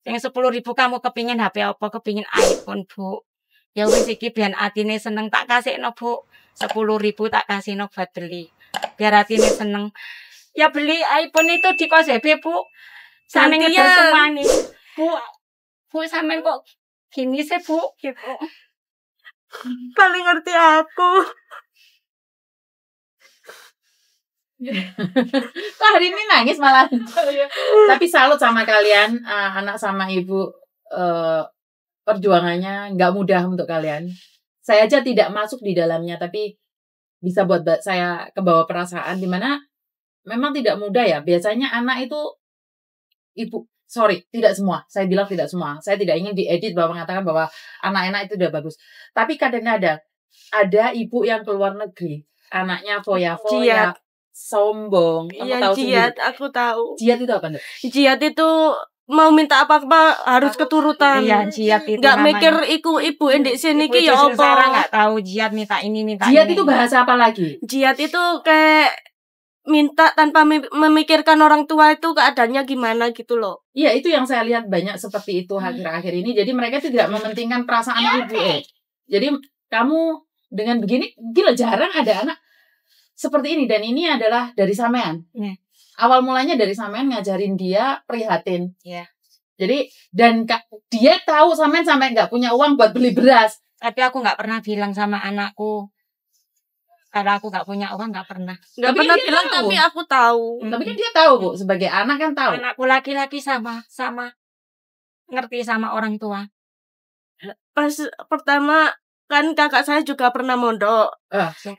Yang 10.000 kamu kepingin HP apa? Kepingin iPhone, Bu. Ya wis iki biar atine seneng tak kasihno, Bu. 10.000 tak kasihno buat beli. Biar atine seneng. Ya beli iPhone itu di KOSBB, Bu. Sampeyan semua nih. Bu sampean kok gini sih, Bu? Gitu. Paling ngerti aku. Kok hari ini nangis malah. Tapi salut sama kalian, anak sama ibu, perjuangannya nggak mudah untuk kalian. Saya aja tidak masuk di dalamnya, tapi bisa buat saya kebawa perasaan dimana memang tidak mudah ya. Biasanya anak itu tidak semua. Saya bilang tidak semua. Saya tidak ingin diedit bahwa mengatakan bahwa anak-anak itu udah bagus. Tapi kadang-kadang ada ibu yang keluar negeri, anaknya foya-foya, sombong. Iya, tahu jiat, sendiri. aku tahu. Jiat itu apa, Nduk? Jiat itu mau minta apa-apa harus keturutan. Iya, jiat itu nggak namanya. mikir ibu ndek sini ki ya Sekarang apa. nggak tahu jiat minta ini minta Jiat ini. itu bahasa apa lagi? Jiat itu kayak minta tanpa memikirkan orang tua itu keadaannya gimana gitu loh. Iya, itu yang saya lihat banyak seperti itu akhir-akhir ini. Jadi mereka itu tidak mementingkan perasaan ibu. Jadi kamu dengan begini, gila jarang ada anak seperti ini. Dan ini adalah dari sampean. Awal mulanya dari sampean ngajarin dia prihatin. Jadi dan dia tahu sampean sampai nggak punya uang buat beli beras. Tapi aku nggak pernah bilang sama anakku. Karena aku nggak punya uang, nggak pernah. Nggak pernah bilang tahu. Tapi aku tahu. Tapi kan dia tahu, Bu. Sebagai anak kan tahu. Anakku laki-laki sama ngerti sama orang tua. Pas pertama kan kakak saya juga pernah mondok.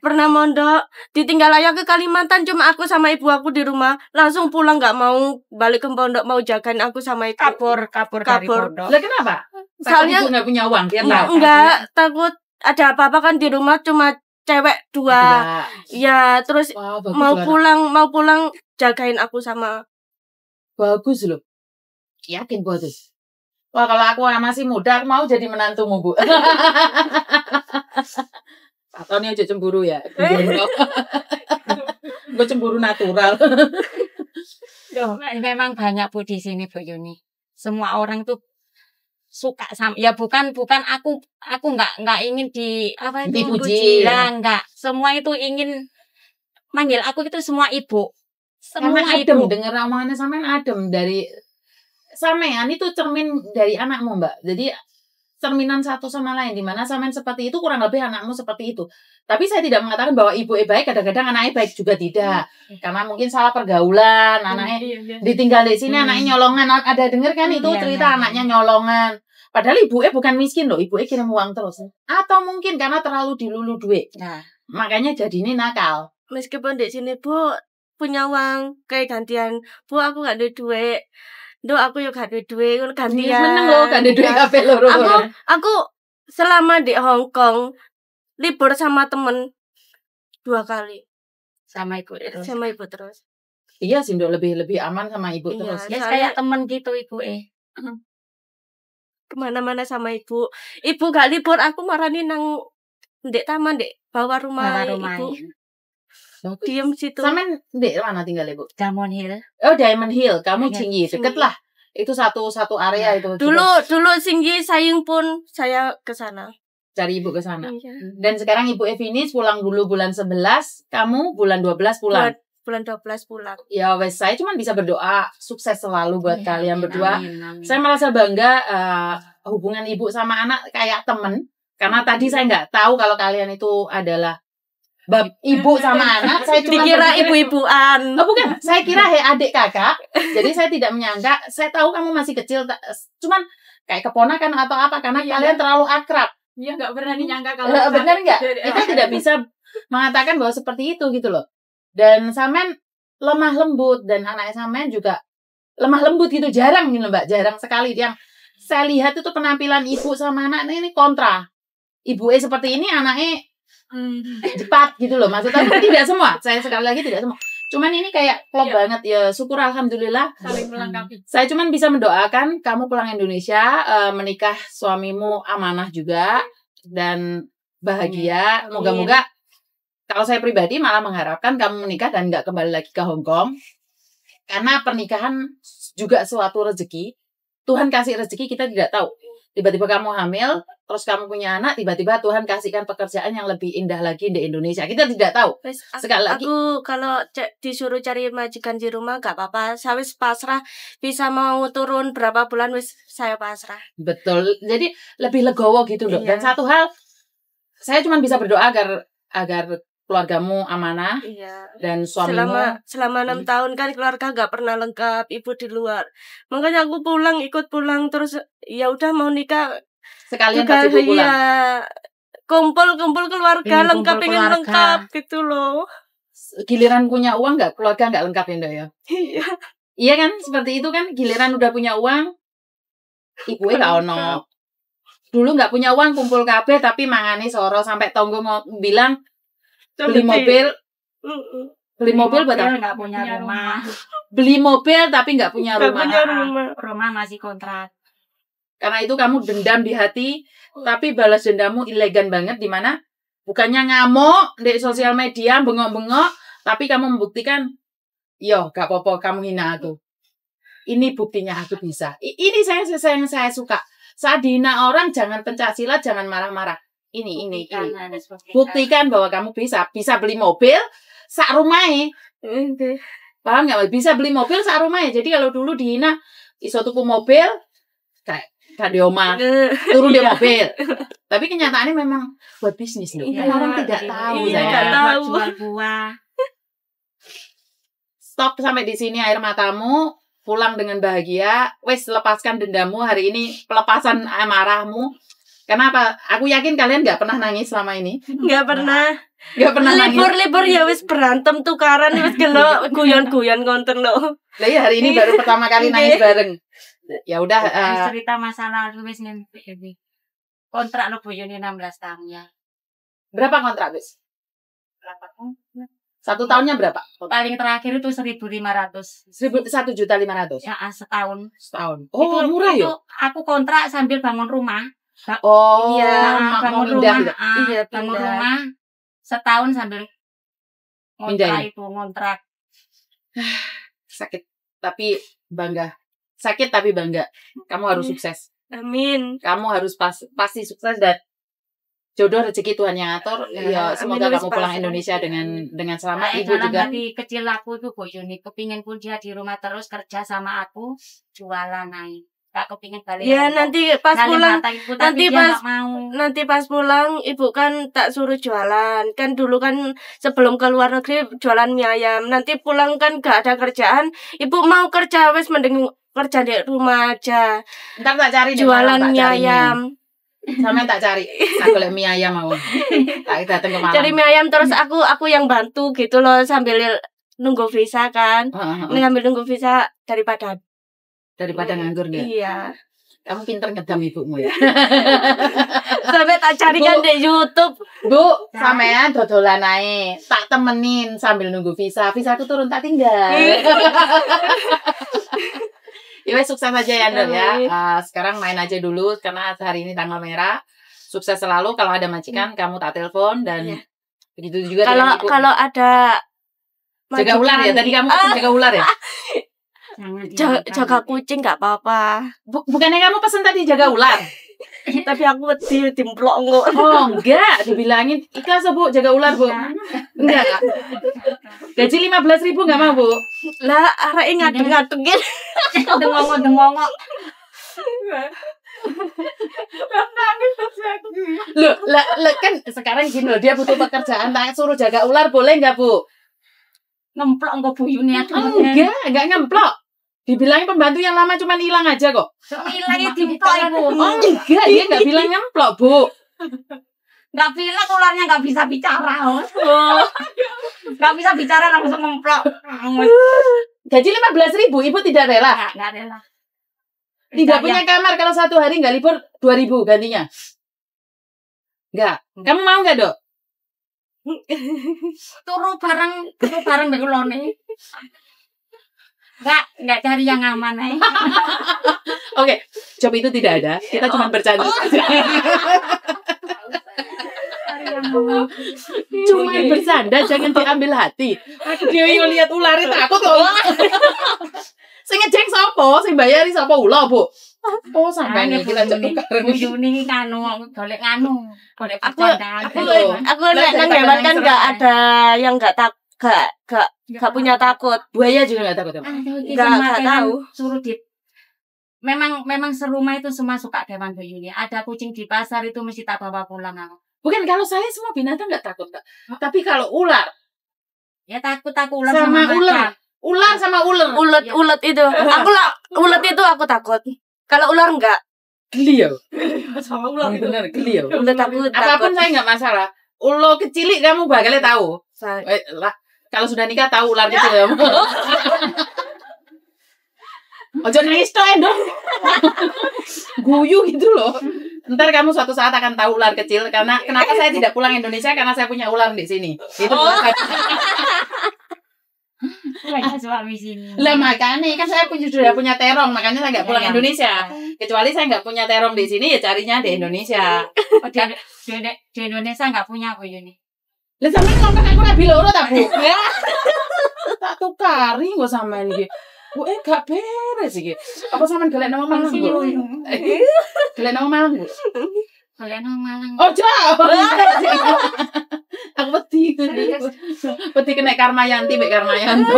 Pernah mondok, ditinggal ayah ke Kalimantan, cuma aku sama ibu aku di rumah. Langsung pulang, nggak mau balik ke pondok, mau jagain aku sama ibu. Kabur dari pondok. Lah kenapa? Soalnya ibu nggak punya uang, dia tahu. Enggak, takut ada apa-apa kan di rumah, cuma cewek dua. Ya, terus mau pulang jagain aku sama. Bagus loh. Yakin bagus. Wah, kalau aku masih muda, aku mau jadi menantumu, Bu. Atau nih aja cemburu ya. Gue cemburu natural. Memang banyak, Bu, di sini, Bu Yuni. Semua orang tuh suka sama, ya bukan aku nggak ingin dipuji lah, nggak, semua itu ingin manggil aku itu semua ibu, semua adem. ibu. Dengar omongannya sampean adem. Dari sampean itu cermin dari anakmu, Mbak. Jadi cerminan satu sama lain. Dimana sampean seperti itu, kurang lebih anakmu seperti itu. Tapi saya tidak mengatakan bahwa ibu baik, kadang-kadang anaknya baik juga tidak. Karena mungkin salah pergaulan, anaknya ditinggal di sini, anaknya nyolongan. Ada denger kan itu cerita anaknya nyolongan. Padahal ibu bukan miskin loh, ibu kirim uang terus. Atau mungkin karena terlalu dilulu duit. Makanya jadi ini nakal. Meskipun di sini, Bu, punya uang kayak gantian. Bu, aku gak ada duit. Duh, aku juga gak ada duit, gantian. Seneng loh, gak ada duit kafe loro. Aku selama di Hong Kong libur sama temen 2 kali. Sama ibu terus. Iya sih, lebih aman sama ibu terus. Ya kayak temen gitu ibu. Kemana-mana sama ibu. Ibu gak libur, aku marani nang ndek taman, ndek bawah rumah ibu. Diem situ. Sampean ndek mana tinggal ibu? Diamond Hill. Oh, Diamond Hill. Kamu Singgi, deket lah. Itu satu area itu. Dulu Singgi Sayung pun saya ke sana. Cari ibu ke sana. Dan sekarang ibu Evinis pulang dulu bulan 11, kamu bulan 12 pulang. Bulan 12 pulang. Ya wes, saya cuma bisa berdoa sukses selalu buat kalian berdua. Amin. Saya merasa bangga hubungan ibu sama anak kayak temen. Karena tadi saya nggak tahu kalau kalian itu adalah ibu sama anak. Saya cuma dikira ibu-ibuan. Oh bukan, saya kira adik kakak. Jadi saya tidak menyangka. Saya tahu kamu masih kecil, cuman kayak keponakan atau apa karena kalian terlalu akrab. Iya, nggak pernah nyangka kalau benar nggak? Kita tidak bisa mengatakan bahwa seperti itu gitu loh. Dan sampean lemah lembut dan anak sampean juga lemah lembut gitu, jarang gitu Mbak, jarang sekali. Yang saya lihat itu penampilan ibu sama anak ini kontra. Ibu seperti ini, anaknya cepat gitu loh. Maksudnya tidak semua. Saya sekali lagi tidak semua. Cuman ini kayak klop banget ya. Syukur alhamdulillah. Saling melengkapi. Saya cuman bisa mendoakan kamu pulang Indonesia, menikah suamimu amanah juga dan bahagia. Moga-moga. Kalau saya pribadi malah mengharapkan kamu menikah dan nggak kembali lagi ke Hong Kong. Karena pernikahan juga suatu rezeki. Tuhan kasih rezeki kita tidak tahu. Tiba-tiba kamu hamil, terus kamu punya anak, tiba-tiba Tuhan kasihkan pekerjaan yang lebih indah lagi di Indonesia. Kita tidak tahu. Sekali lagi, aku kalau disuruh cari majikan di rumah gak apa-apa. Saya wis pasrah, bisa mau turun berapa bulan wis saya pasrah. Betul. Jadi lebih legowo gitu loh. Dan satu hal, saya cuma bisa berdoa agar keluargamu amanah dan suamimu. Selama 6 tahun kan keluarga gak pernah lengkap, ibu di luar. Makanya aku ikut pulang terus ya udah mau nikah sekalian pas ibu pulang. Kumpul keluarga pengen lengkap gitu loh. Giliran punya uang keluarga nggak lengkap ya? Iya. Iya kan, seperti itu kan. Giliran udah punya uang, ibunya gak ono. Dulu nggak punya uang kumpul kabeh tapi mangane soro sampai tonggo mau bilang beli mobil buat apa? Nggak punya rumah. Beli mobil tapi nggak punya rumah. Rumah masih kontrak. Karena itu kamu dendam di hati, tapi balas dendammu elegan banget, di mana bukannya ngamuk di sosial media bengok-bengok, tapi kamu membuktikan, yo gak apa-apa kamu hina aku. Ini buktinya aku bisa. Ini saya suka. Saat dihina orang jangan pencak silat, jangan marah-marah. Ini. Buktikan bahwa kamu bisa beli mobil sak rumahe. Paham nggak? Bisa beli mobil sak rumahe. Jadi kalau dulu dihina iso tuku mobil kayak di omah, turun di mobil. Tapi kenyataannya memang buat bisnis loh. Kan orang tidak tahu. Jual buah. Stop sampai di sini air matamu. Pulang dengan bahagia. Wes, lepaskan dendammu hari ini. Pelepasan amarahmu. Kenapa? Aku yakin kalian gak pernah nangis selama ini. Gak pernah. Nangis. Libur ya wis berantem tukaran wis gelo guyon-guyon konten lo. Lah ya hari ini baru pertama kali nangis bareng. Ya udah cerita masa lalu wis ngene. Kontrak lo buyune 16 tahun ya. Berapa kontrak, Wis? 1 tahunnya berapa? Paling terakhir itu 1.500. 1.500.000. Ya, setahun. Oh, murah ya? Aku kontrak sambil bangun rumah. Bangun rumah. Bangun rumah setahun sambil ngontrak. Sakit tapi bangga. Sakit tapi bangga. Kamu harus sukses. Amin. Kamu harus pasti sukses dan jodoh rezeki Tuhan yang atur. Ya, semoga kamu pulang Indonesia dengan selamat. Ibu juga. Dari kecil aku tuh Bu Yuni kepingin kuliah di rumah terus kerja sama aku jualan naik. Gak kepingin balik. Ya nanti pas pulang nanti pas pulang ibu kan tak suruh jualan. Kan dulu kan sebelum ke luar negeri jualan mie ayam. Nanti pulang kan gak ada kerjaan. Ibu mau kerja wes mending kerja di rumah aja. Ntar tak cari jualan mie ayam. Sama tak cari. Aku lihat mie ayam mau. Tak datang ke malam. Cari mie ayam terus aku yang bantu gitu loh sambil nunggu visa kan. Sambil nunggu visa daripada nganggur dia. Iya. Kamu pinter ngedam ibumu ya. Sampai tak carikan di YouTube. Bu, sampean dodolan ae. Tak temenin sambil nunggu visa. Visaku turun tak tinggal. Ya sukses aja ya Ndol ya. Sekarang main aja dulu karena hari ini tanggal merah. Sukses selalu. Kalau ada majikan kamu tak telepon dan begitu juga kalau ada jaga ular ya. Tadi kamu jaga ular ya? Jaga kucing gak apa-apa. Bukannya kamu pesen tadi jaga ular? Tapi aku wedi dimplok kok. Oh enggak, dibilangin ikhlas Bu jaga ular Bu. Enggak. Gaji 15.000 enggak mau Bu? Lah arek ngadeg-ngadegin. Dengongok. Loh, kan sekarang gini loh, dia butuh pekerjaan, tak suruh jaga ular boleh enggak Bu? Ngemplok engko buyune aku. Enggak ngemplok. Dibilangin pembantu yang lama cuman hilang aja kok. Hilangnya dimplok Ibu. Oh enggak, dia enggak bilang ngemplok, Bu. Enggak bilang ularnya enggak bisa bicara. Enggak bisa bicara langsung ngemplok. Gaji 15.000, Ibu tidak rela? Enggak rela. Tidak punya kamar kalau 1 hari enggak libur 2.000 gantinya. Enggak. Kamu mau enggak, Dok? Turu bareng bekulone. Enggak cari yang aman aja. Oke, job itu tidak ada. Kita cuma bercanda saja. Cuma bercanda, jangan diambil hati. Aku dia lihat ular takut loh. Sing ngejeng sapa? Sing bayari sapa ula, Bu? Oh, sampai nih kita tukaran. Bu Yuni kanu golek golek Aku bercandaan. aku nek nang hewan kan enggak ada yang enggak punya takut. Buaya juga enggak takut ya? Enggak tahu. Suruh di memang serumah itu semua suka hewan Bu Yuni. Ada kucing di pasar itu mesti tak bawa pulang aku. Bukan, kalau saya semua binatang enggak takut, Kak. Tapi kalau ular, Ya takut aku ular sama sama ular. macan. Ular sama ular. Ulet itu. Ulet itu aku takut. Kalau ular enggak. Geliau. Sama ular itu. Bener, geliau. Ulet takut. Apapun saya enggak masalah. Ulo kecilik kamu bakal tahu. Lah, kalau sudah nikah tahu ular kecil kamu. Ojo nangis toh dong. Guyu gitu loh. Ntar kamu suatu saat akan tahu ular kecil. Karena kenapa saya tidak pulang Indonesia? Karena saya punya ular di sini. Itu Banyak suami sini. lah makanya kan saya sudah punya terong, makanya saya nggak pulang Indonesia. Kecuali saya nggak punya terong di sini, ya carinya di Indonesia. Oh, di Indonesia nggak punya Bu Yuni. Lah sampean ngomong aku rabi loro ta, Bu? Tak tukari kok sampean iki. Bu gak beres iki. Apa sampean golek nama Malang, Bu? Golek nama Malang, Bu. Golek nang Malang. Oh, jauh. Aku wedi. Wedi kena Karmayanti mbek Karmayanto.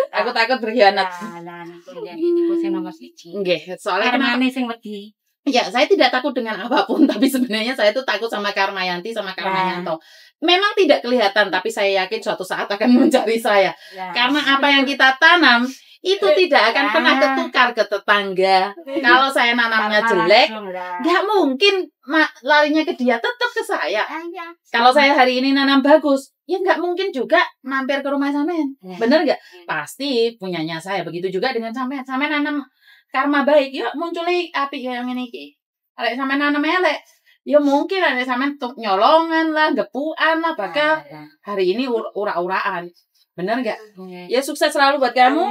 Aku takut berkhianat. Lah niku sing nomor 1. Nggih, soalnya Karmane sing wedi. Ya, saya tidak takut dengan apapun, tapi sebenarnya saya tuh takut sama Karmayanti sama Karmayanto. Memang tidak kelihatan, tapi saya yakin suatu saat akan mencari saya. Karena apa yang kita tanam itu tidak akan pernah ketukar ke tetangga. Kalau saya nanamnya jelek, nggak mungkin larinya ke dia, tetap ke saya. Kalau saya hari ini nanam bagus, ya nggak mungkin juga mampir ke rumah sampean. Bener nggak? Pasti punyanya saya. Begitu juga dengan sampean. Sampean nanam karma baik, ya munculi api yang ini iki. Arek sampean nanam elek, ya mungkin ada sampean nyolongan lah, gepuan lah, bakal hari ini ura-uraan. Bener nggak? Ya sukses selalu buat kamu.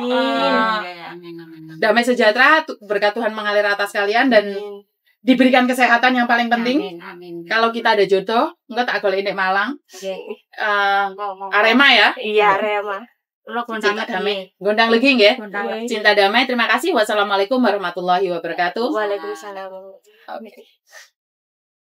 Damai sejahtera, berkat Tuhan mengalir atas kalian dan diberikan kesehatan yang paling penting. Kalau kita ada jodoh, enggak tak golek nek Malang. Arema ya? Iya, Arema. Lo Cinta damai. Gondang legi nggih. Cinta damai. Terima kasih. Wassalamualaikum warahmatullahi wabarakatuh. Waalaikumsalam. Oke.